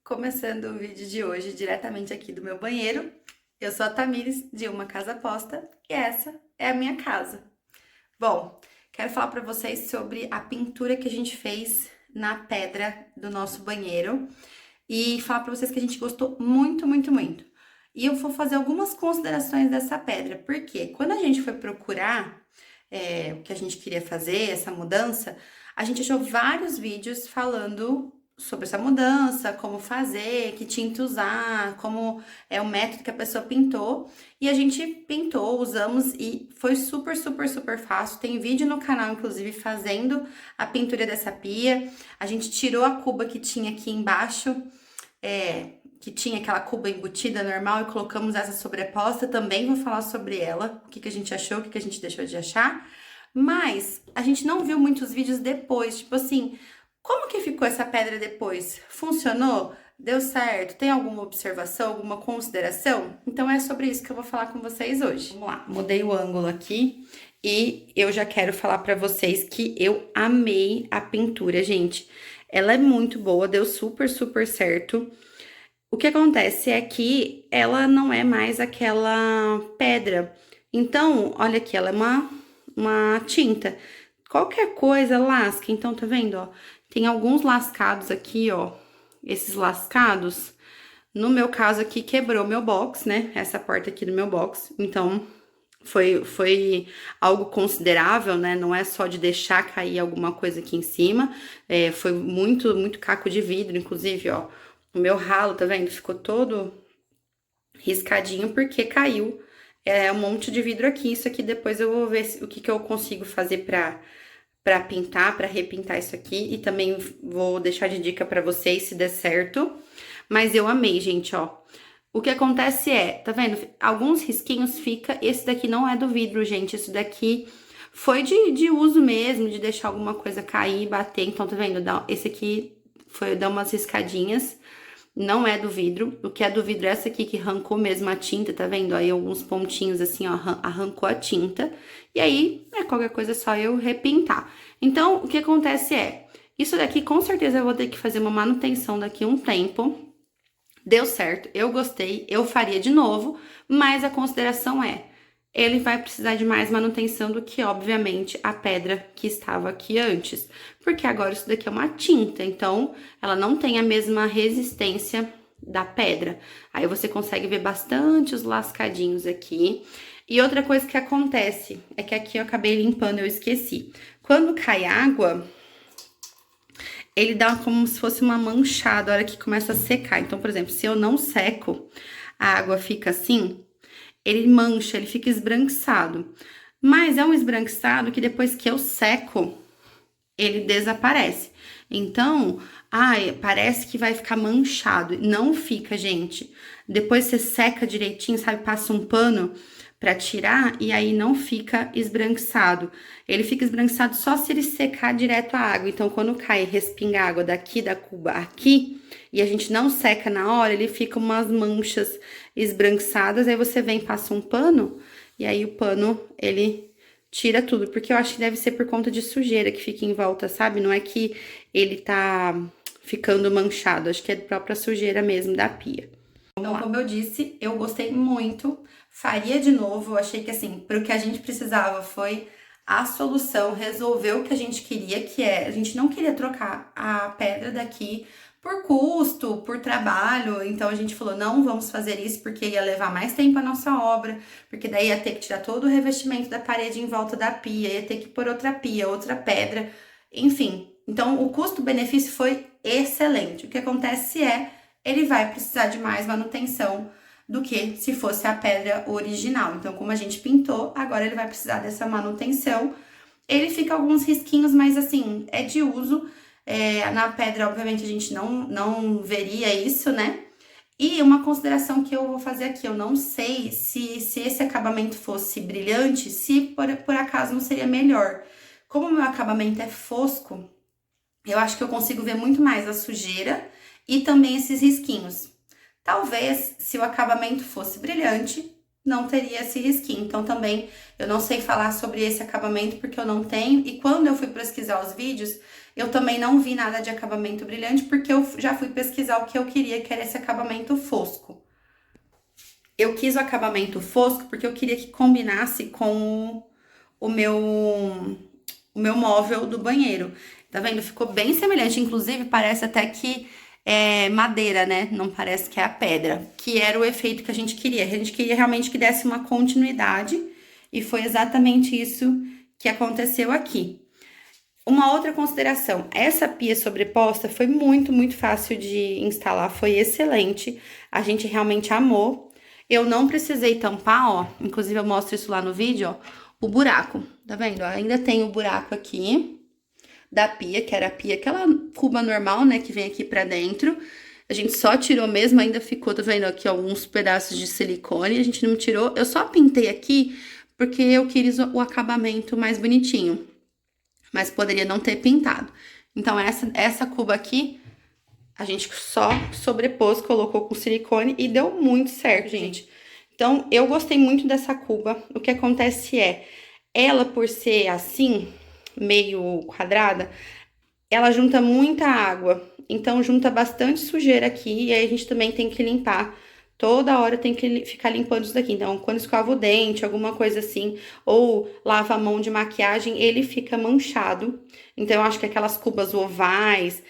Começando o vídeo de hoje diretamente aqui do meu banheiro. Eu sou a Tamires de Uma Casa Posta e essa é a minha casa. Bom, quero falar para vocês sobre a pintura que a gente fez na pedra do nosso banheiro e falar para vocês que a gente gostou muito, muito, muito. E eu vou fazer algumas considerações dessa pedra, porque quando a gente foi procurar o que a gente queria fazer, essa mudança, a gente achou vários vídeos falando sobre essa mudança, como fazer, que tinta usar, como é o método que a pessoa pintou. E a gente pintou, usamos e foi super, super, super fácil. Tem vídeo no canal, inclusive, fazendo a pintura dessa pia. A gente tirou a cuba que tinha aqui embaixo, que tinha aquela cuba embutida normal e colocamos essa sobreposta. Também vou falar sobre ela, o que que a gente achou, o que que a gente deixou de achar. Mas a gente não viu muitos vídeos depois, tipo assim, como que ficou essa pedra depois? Funcionou? Deu certo? Tem alguma observação, alguma consideração? Então é sobre isso que eu vou falar com vocês hoje. Vamos lá, mudei o ângulo aqui e eu já quero falar pra vocês que eu amei a pintura, gente. Ela é muito boa, deu super, super certo. O que acontece é que ela não é mais aquela pedra. Então, olha aqui, ela é uma tinta. Qualquer coisa lasca. Então, tá vendo, ó? Tem alguns lascados aqui, ó. Esses lascados. No meu caso aqui, quebrou meu box, né? Essa porta aqui do meu box. Então, foi algo considerável, né? Não é só de deixar cair alguma coisa aqui em cima. Foi muito, muito caco de vidro, inclusive, ó. O meu ralo, tá vendo? Ficou todo riscadinho porque caiu um monte de vidro aqui. Isso aqui depois eu vou ver o que que eu consigo fazer pra pintar, pra repintar isso aqui. E também vou deixar de dica pra vocês se der certo. Mas eu amei, gente, ó. O que acontece tá vendo? Alguns risquinhos fica. Esse daqui não é do vidro, gente. Esse daqui foi de uso mesmo, de deixar alguma coisa cair, bater. Então, tá vendo? Esse aqui dá umas riscadinhas. Não é do vidro. O que é do vidro é essa aqui que arrancou mesmo a tinta, tá vendo? Aí alguns pontinhos assim, ó, arrancou a tinta. E aí, qualquer coisa é só eu repintar. Então, o que acontece isso daqui com certeza eu vou ter que fazer uma manutenção daqui a um tempo. Deu certo, eu gostei, eu faria de novo, mas a consideração ele vai precisar de mais manutenção do que, obviamente, a pedra que estava aqui antes. Porque agora isso daqui é uma tinta, então ela não tem a mesma resistência da pedra. Aí você consegue ver bastante os lascadinhos aqui. E outra coisa que acontece é que aqui eu acabei limpando, eu esqueci. Quando cai água, ele dá como se fosse uma manchada a hora que começa a secar. Então, por exemplo, se eu não seco, a água fica assim, ele mancha, ele fica esbranquiçado. Mas é um esbranquiçado que depois que eu seco, ele desaparece. Então, parece que vai ficar manchado. Não fica, gente. Depois você seca direitinho, sabe? Passa um pano pra tirar e aí não fica esbranquiçado. Ele fica esbranquiçado só se ele secar direto a água. Então, quando cai, respinga água daqui da cuba aqui e a gente não seca na hora, ele fica umas manchas esbranquiçadas. Aí você vem, passa um pano e aí o pano, ele tira tudo, porque eu acho que deve ser por conta de sujeira que fica em volta, sabe? Não é que ele tá ficando manchado, acho que é a própria sujeira mesmo da pia. Então, como eu disse, eu gostei muito, faria de novo, eu achei que assim, para o que a gente precisava foi a solução, resolver o que a gente queria, que a gente não queria trocar a pedra daqui por custo, por trabalho, então a gente falou, não vamos fazer isso porque ia levar mais tempo a nossa obra, porque daí ia ter que tirar todo o revestimento da parede em volta da pia, ia ter que pôr outra pia, outra pedra, enfim. Então, o custo-benefício foi excelente. O que acontece ele vai precisar de mais manutenção do que se fosse a pedra original. Então, como a gente pintou, agora ele vai precisar dessa manutenção. Ele fica alguns risquinhos, mas assim, é de uso. Na pedra, obviamente, a gente não veria isso, né? E uma consideração que eu vou fazer aqui, eu não sei se esse acabamento fosse brilhante, se por acaso não seria melhor. Como o meu acabamento é fosco, eu acho que eu consigo ver muito mais a sujeira e também esses risquinhos. Talvez, se o acabamento fosse brilhante, não teria esse risquinho. Então, também, eu não sei falar sobre esse acabamento porque eu não tenho. E quando eu fui pesquisar os vídeos, eu também não vi nada de acabamento brilhante, porque eu já fui pesquisar o que eu queria, que era esse acabamento fosco. Eu quis o acabamento fosco porque eu queria que combinasse com o meu móvel do banheiro. Tá vendo? Ficou bem semelhante. Inclusive, parece até que é madeira, né? Não parece que é a pedra. Que era o efeito que a gente queria. A gente queria realmente que desse uma continuidade. E foi exatamente isso que aconteceu aqui. Uma outra consideração, essa pia sobreposta foi muito fácil de instalar, foi excelente, a gente realmente amou. Eu não precisei tampar, ó, inclusive eu mostro isso lá no vídeo, ó, o buraco, tá vendo? Ainda tem o buraco aqui da pia, que era a pia, aquela cuba normal, né, que vem aqui pra dentro. A gente só tirou mesmo, ainda ficou, tá vendo aqui, alguns pedaços de silicone, a gente não tirou. Eu só pintei aqui porque eu quis o acabamento mais bonitinho, mas poderia não ter pintado. Então, essa cuba aqui, a gente só sobrepôs, colocou com silicone e deu muito certo, gente. Então, eu gostei muito dessa cuba. O que acontece é, ela por ser assim, meio quadrada, ela junta muita água. Então, junta bastante sujeira aqui e aí a gente também tem que limpar. Toda hora tem que ficar limpando isso daqui. Então, quando escova o dente, alguma coisa assim, ou lava a mão de maquiagem, ele fica manchado. Então, eu acho que aquelas cubas ovais,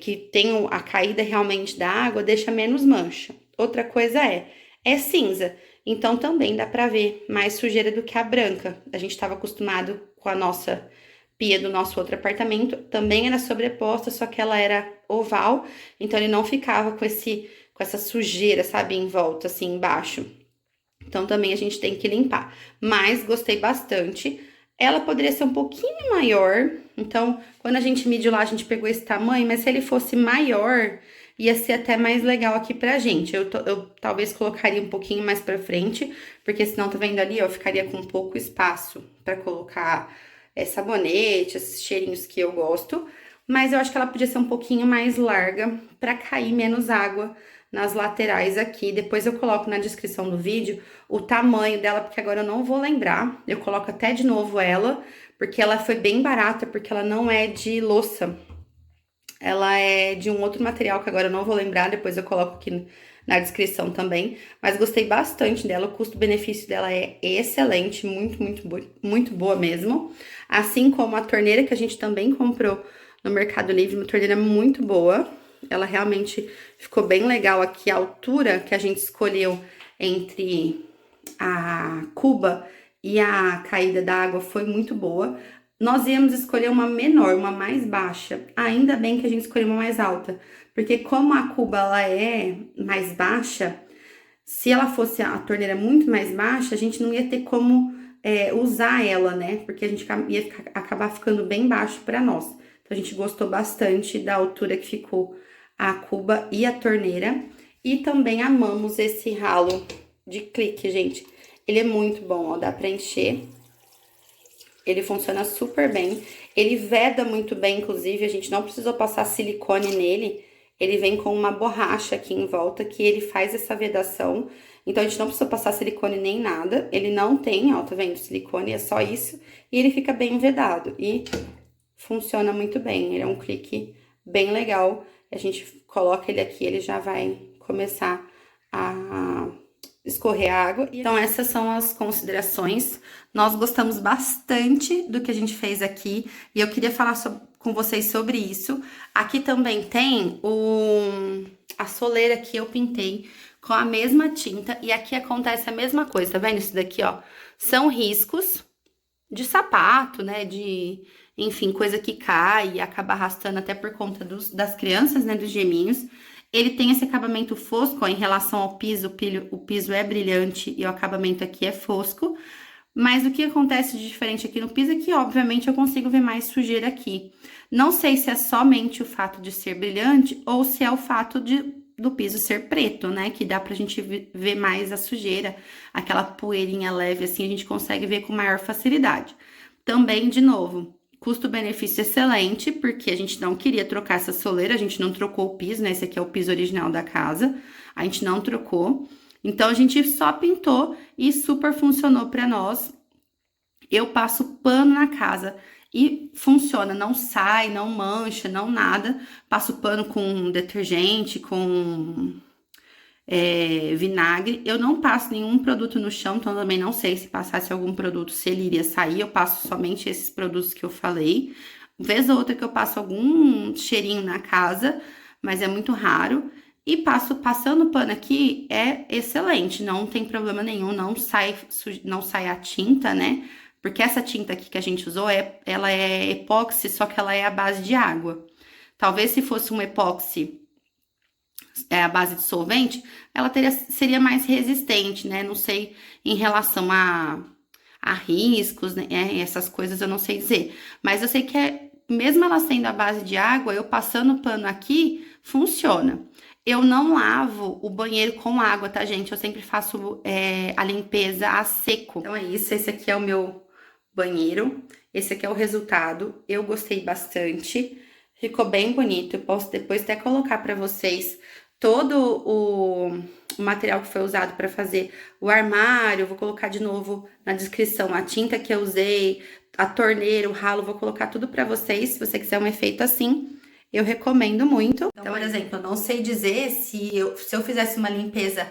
que tem a caída realmente da água, deixa menos mancha. Outra coisa é cinza. Então, também dá pra ver mais sujeira do que a branca. A gente estava acostumado com a nossa pia do nosso outro apartamento, também era sobreposta, só que ela era oval, então ele não ficava com essa sujeira, sabe, em volta, assim, embaixo. Então, também a gente tem que limpar. Mas, gostei bastante. Ela poderia ser um pouquinho maior. Então, quando a gente mediu lá, a gente pegou esse tamanho. Mas se ele fosse maior, ia ser até mais legal aqui pra gente. Eu talvez colocaria um pouquinho mais pra frente. Porque senão, tá vendo ali, ó, eu ficaria com pouco espaço pra colocar sabonete, esses cheirinhos que eu gosto. Mas eu acho que ela podia ser um pouquinho mais larga pra cair menos água nas laterais aqui. Depois eu coloco na descrição do vídeo o tamanho dela, porque agora eu não vou lembrar. Eu coloco até de novo ela, porque ela foi bem barata, porque ela não é de louça. Ela é de um outro material que agora eu não vou lembrar, depois eu coloco aqui na descrição também. Mas gostei bastante dela, o custo-benefício dela é excelente, muito boa mesmo. Assim como a torneira que a gente também comprou no Mercado Livre, uma torneira muito boa. Ela realmente ficou bem legal aqui, a altura que a gente escolheu entre a cuba e a caída da água foi muito boa. Nós íamos escolher uma menor, uma mais baixa. Ainda bem que a gente escolheu uma mais alta, porque como a cuba ela é mais baixa, se ela fosse a torneira muito mais baixa, a gente não ia ter como usar ela, né? Porque a gente ia acabar ficando bem baixo para nós. Então, a gente gostou bastante da altura que ficou a cuba e a torneira. E também amamos esse ralo de clique, gente. Ele é muito bom, ó, dá pra encher. Ele funciona super bem. Ele veda muito bem, inclusive, a gente não precisou passar silicone nele. Ele vem com uma borracha aqui em volta que ele faz essa vedação. Então, a gente não precisa passar silicone nem nada. Ele não tem, ó, tá vendo? Silicone, é só isso. E ele fica bem vedado. E funciona muito bem. Ele é um clique bem legal. A gente coloca ele aqui, ele já vai começar a escorrer a água. Então, essas são as considerações. Nós gostamos bastante do que a gente fez aqui e eu queria falar com vocês sobre isso. Aqui também tem a soleira que eu pintei com a mesma tinta e aqui acontece a mesma coisa, tá vendo? Isso daqui, ó, são riscos de sapato, né, enfim, coisa que cai e acaba arrastando até por conta das crianças, né, dos geminhos. Ele tem esse acabamento fosco, ó, em relação ao piso, o piso é brilhante e o acabamento aqui é fosco. Mas o que acontece de diferente aqui no piso é que, obviamente, eu consigo ver mais sujeira aqui. Não sei se é somente o fato de ser brilhante ou se é o fato do piso ser preto, né? Que dá pra gente ver mais a sujeira, aquela poeirinha leve assim, a gente consegue ver com maior facilidade. Também, de novo, custo-benefício excelente, porque a gente não queria trocar essa soleira, a gente não trocou o piso, né? Esse aqui é o piso original da casa, a gente não trocou. Então, a gente só pintou e super funcionou pra nós. Eu passo pano na casa e funciona, não sai, não mancha, não nada. Passo pano com detergente, com vinagre. Eu não passo nenhum produto no chão, então também não sei se passasse algum produto, se ele iria sair. Eu passo somente esses produtos que eu falei. Vez ou outra que eu passo algum cheirinho na casa, mas é muito raro. E passando pano aqui é excelente, não tem problema nenhum, não sai a tinta, né? Porque essa tinta aqui que a gente usou, ela é epóxi, só que ela é à base de água. Talvez se fosse um epóxi à base de solvente, ela seria mais resistente, né? Não sei em relação a riscos, né? Essas coisas eu não sei dizer. Mas eu sei que mesmo ela sendo à base de água, eu passando o pano aqui, funciona. Eu não lavo o banheiro com água, tá, gente? Eu sempre faço a limpeza a seco. Então é isso, esse aqui é o meu banheiro. Esse aqui é o resultado. Eu gostei bastante. Ficou bem bonito. Eu posso depois até colocar pra vocês todo o material que foi usado para fazer o armário. Eu vou colocar de novo na descrição a tinta que eu usei, a torneira, o ralo, vou colocar tudo para vocês. Se você quiser um efeito assim, eu recomendo muito. Então, por exemplo, eu não sei dizer se eu fizesse uma limpeza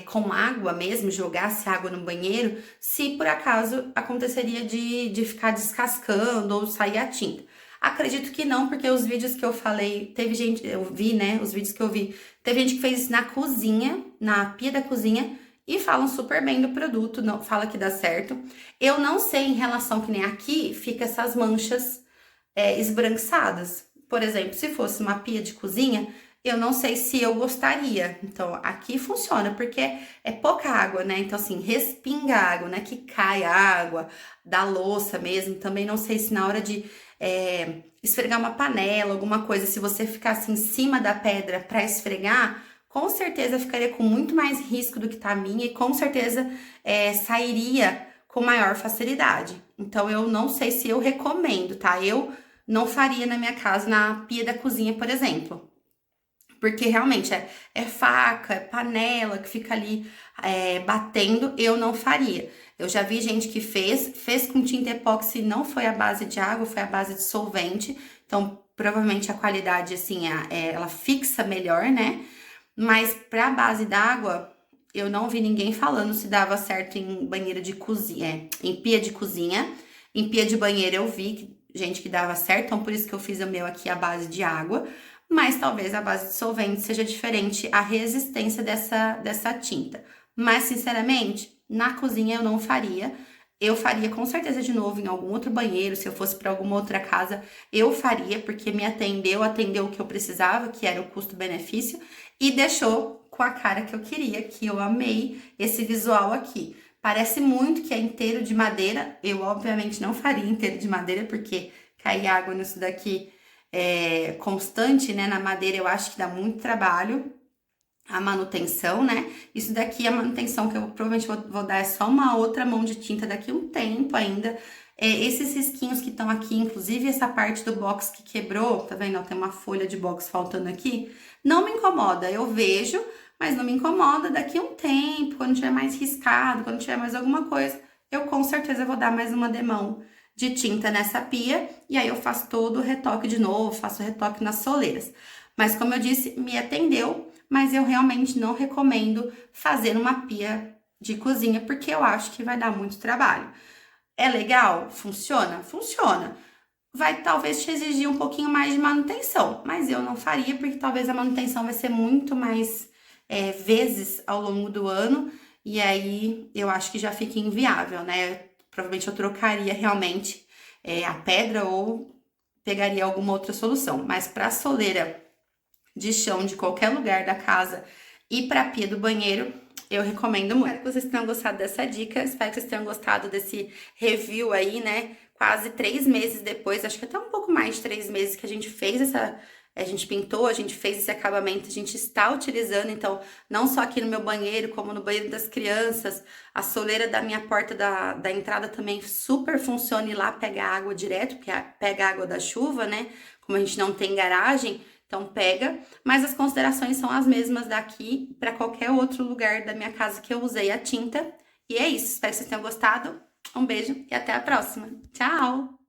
com água mesmo, jogasse água no banheiro, se por acaso aconteceria de ficar descascando ou sair a tinta. Acredito que não, porque os vídeos que eu falei, teve gente, eu vi, né, os vídeos que eu vi, teve gente que fez isso na cozinha, na pia da cozinha, e falam super bem do produto, não, fala que dá certo. Eu não sei em relação que nem aqui, fica essas manchas esbranquiçadas. Por exemplo, se fosse uma pia de cozinha, eu não sei se eu gostaria. Então, aqui funciona, porque é pouca água, né? Então, assim, respinga água, né? Que cai água da louça mesmo. Também não sei se na hora de esfregar uma panela, alguma coisa, se você ficasse em cima da pedra para esfregar, com certeza ficaria com muito mais risco do que tá a minha e com certeza sairia com maior facilidade. Então, eu não sei se eu recomendo, tá? Eu não faria na minha casa, na pia da cozinha, por exemplo. Porque realmente é faca, é panela que fica ali batendo, eu não faria. Eu já vi gente que fez com tinta epóxi, não foi a base de água, foi a base de solvente. Então, provavelmente a qualidade, assim, ela fixa melhor, né? Mas pra base d'água, eu não vi ninguém falando se dava certo em banheiro de cozinha, em pia de cozinha. Em pia de banheiro eu vi gente que dava certo, então por isso que eu fiz o meu aqui à base de água. Mas talvez a base de solvente seja diferente a resistência dessa tinta. Mas, sinceramente, na cozinha eu não faria. Eu faria com certeza de novo em algum outro banheiro, se eu fosse para alguma outra casa, eu faria, porque me atendeu o que eu precisava, que era o custo-benefício, e deixou com a cara que eu queria, que eu amei esse visual aqui. Parece muito que é inteiro de madeira, eu obviamente não faria inteiro de madeira, porque cair água nisso daqui constante, né, na madeira, eu acho que dá muito trabalho a manutenção, né? Isso daqui, a manutenção que eu provavelmente vou dar é só uma outra mão de tinta daqui a um tempo ainda. Esses risquinhos que estão aqui, inclusive essa parte do box que quebrou, tá vendo? Ó, tem uma folha de box faltando aqui. Não me incomoda, eu vejo, mas não me incomoda. Daqui a um tempo, quando tiver mais riscado, quando tiver mais alguma coisa, eu com certeza vou dar mais uma demão de tinta nessa pia, e aí eu faço todo o retoque de novo, faço o retoque nas soleiras. Mas como eu disse, me atendeu, mas eu realmente não recomendo fazer uma pia de cozinha, porque eu acho que vai dar muito trabalho. É legal? Funciona? Funciona. Vai talvez te exigir um pouquinho mais de manutenção, mas eu não faria, porque talvez a manutenção vai ser muito mais vezes ao longo do ano, e aí eu acho que já fica inviável, né? Provavelmente eu trocaria realmente a pedra ou pegaria alguma outra solução. Mas para a soleira de chão de qualquer lugar da casa e para a pia do banheiro, eu recomendo muito. Espero que vocês tenham gostado dessa dica, espero que vocês tenham gostado desse review aí, né? Quase 3 meses depois, acho que até um pouco mais de 3 meses que a gente fez a gente pintou, a gente fez esse acabamento, a gente está utilizando, então, não só aqui no meu banheiro, como no banheiro das crianças, a soleira da minha porta da entrada também super funciona e lá pega água direto, porque pega água da chuva, né? Como a gente não tem garagem, Então pega, mas as considerações são as mesmas daqui para qualquer outro lugar da minha casa que eu usei a tinta. E é isso, espero que vocês tenham gostado. Um beijo e até a próxima. Tchau!